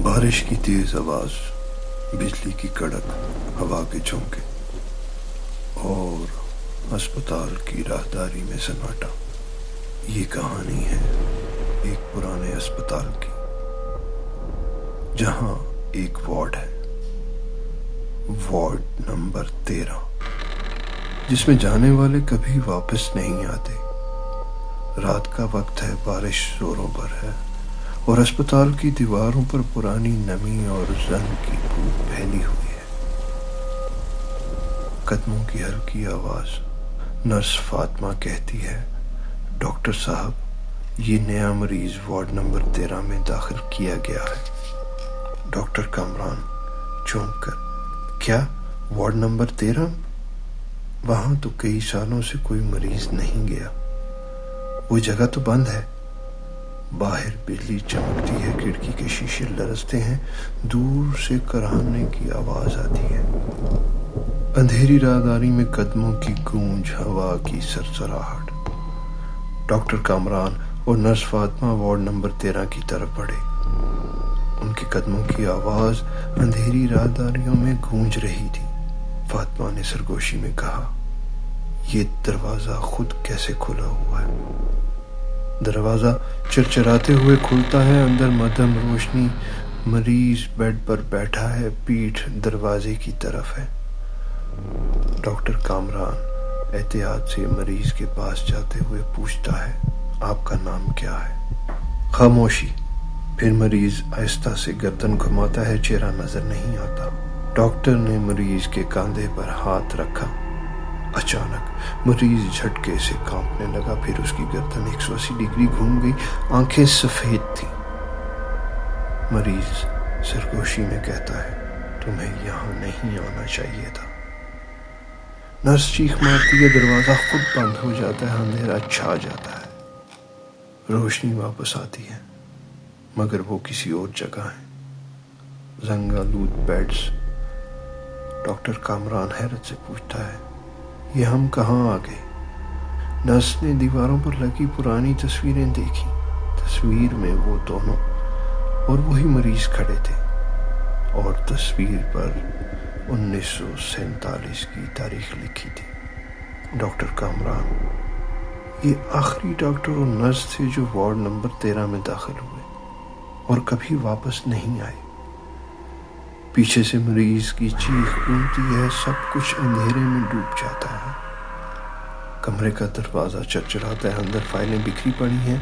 بارش کی تیز آواز، بجلی کی کڑک، ہوا کے جھونکے اور اسپتال کی راہداری میں سناٹا۔ یہ کہانی ہے ایک پرانے اسپتال کی، جہاں ایک وارڈ ہے، وارڈ نمبر 13، جس میں جانے والے کبھی واپس نہیں آتے۔ رات کا وقت ہے، بارش زوروں پر ہے اور اسپتال کی دیواروں پر پرانی نمی اور زنگ کی بو پھیلی ہوئی ہے۔ قدموں کی ہلکی آواز، نرس فاطمہ کہتی ہے، ڈاکٹر صاحب، یہ نیا مریض وارڈ نمبر 13 میں داخل کیا گیا ہے۔ ڈاکٹر کامران چونک کر، کیا وارڈ نمبر 13؟ وہاں تو کئی سالوں سے کوئی مریض نہیں گیا، وہ جگہ تو بند ہے۔ باہر بجلی چمکتی ہے، کھڑکی کے شیشے لرزتے ہیں، دور سے کراہنے کی آواز آتی ہے۔ اندھیری راہداری میں قدموں کی گونج، ہوا کی سرسراہٹ۔ ڈاکٹر کامران اور نرس فاطمہ وارڈ نمبر 13 کی طرف بڑھے۔ ان کے قدموں کی آواز اندھیری راہداریوں میں گونج رہی تھی۔ فاطمہ نے سرگوشی میں کہا، یہ دروازہ خود کیسے کھلا ہوا ہے؟ دروازہ چرچراتے ہوئے کھلتا ہے، اندر مدھم روشنی، مریض بیڈ پر بیٹھا ہے، پیٹھ دروازے کی طرف ہے۔ ڈاکٹر کامران احتیاط سے مریض کے پاس جاتے ہوئے پوچھتا ہے، آپ کا نام کیا ہے؟ خاموشی۔ پھر مریض آہستہ سے گردن گھماتا ہے، چہرہ نظر نہیں آتا۔ ڈاکٹر نے مریض کے کاندھے پر ہاتھ رکھا۔ اچانک مریض جھٹکے سے کانپنے لگا، پھر اس کی گردن 180 ڈگری گھوم گئی، آنکھیں سفید تھیں۔ مریض سرگوشی میں کہتا ہے، تمہیں یہاں نہیں آنا چاہیے تھا۔ نرس چیخ مارتی ہے، دروازہ خود بند ہو جاتا ہے، اندھیرا چھا جاتا ہے۔ روشنی واپس آتی ہے، مگر وہ کسی اور جگہ ہے۔ زنگ آلود بیڈز۔ ڈاکٹر کامران حیرت سے پوچھتا ہے، یہ ہم کہاں آ گئے؟ نرس نے دیواروں پر لگی پرانی تصویریں دیکھی۔ تصویر میں وہ دونوں اور وہی مریض کھڑے تھے، اور تصویر پر 1947 کی تاریخ لکھی تھی۔ ڈاکٹر کامران، یہ آخری ڈاکٹر اور نرس تھے جو وارڈ نمبر 13 میں داخل ہوئے اور کبھی واپس نہیں آئے۔ پیچھے سے مریض کی چیخ گونجتی ہے، سب کچھ اندھیرے میں ڈوب جاتا ہے۔ کمرے کا دروازہ چرچراتا ہے، اندر فائلیں بکھری پڑی ہیں۔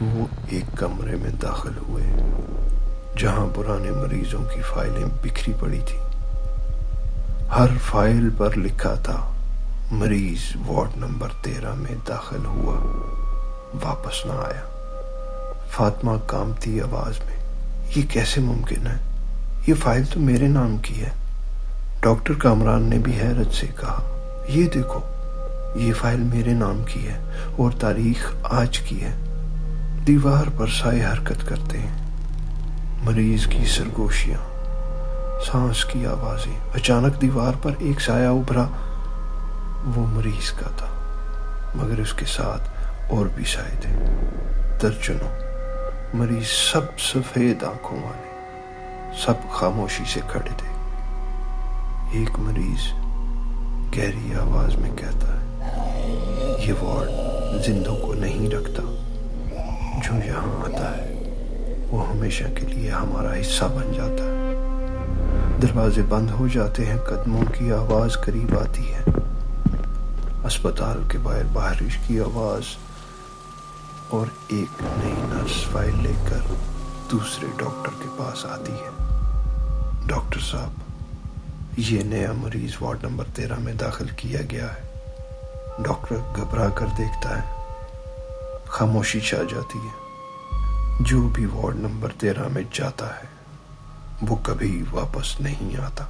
وہ ایک کمرے میں داخل ہوئے جہاں پرانے مریضوں کی فائلیں بکھری پڑی تھی۔ ہر فائل پر لکھا تھا، مریض وارڈ نمبر 13 میں داخل ہوا، واپس نہ آیا۔ فاطمہ کانپتی آواز میں، یہ کیسے ممکن ہے؟ یہ فائل تو میرے نام کی ہے۔ ڈاکٹر کامران نے بھی حیرت سے کہا، یہ دیکھو، یہ فائل میرے نام کی ہے اور تاریخ آج کی ہے۔ دیوار پر سائے حرکت کرتے ہیں، مریض کی سرگوشیاں، سانس کی آوازیں۔ اچانک دیوار پر ایک سایہ ابھرا، وہ مریض کا تھا، مگر اس کے ساتھ اور بھی سائے تھے، درجنوں۔ مریض سب سفید آنکھوں والے، سب خاموشی سے کھڑے تھے۔ ایک مریض گہری آواز میں کہتا ہے، یہ وارڈ زندوں کو نہیں رکھتا، جو یہاں آتا ہے وہ ہمیشہ کے لیے ہمارا حصہ بن جاتا ہے۔ دروازے بند ہو جاتے ہیں، قدموں کی آواز قریب آتی ہے۔ اسپتال کے باہر بارش کی آواز، اور ایک نئی نرس فائل لے کر دوسرے ڈاکٹر کے پاس آتی ہے۔ ڈاکٹر صاحب، یہ نیا مریض وارڈ نمبر 13 میں داخل کیا گیا ہے۔ ڈاکٹر گھبرا کر دیکھتا ہے، خاموشی چھا جاتی ہے۔ جو بھی وارڈ نمبر 13 میں جاتا ہے وہ کبھی واپس نہیں آتا۔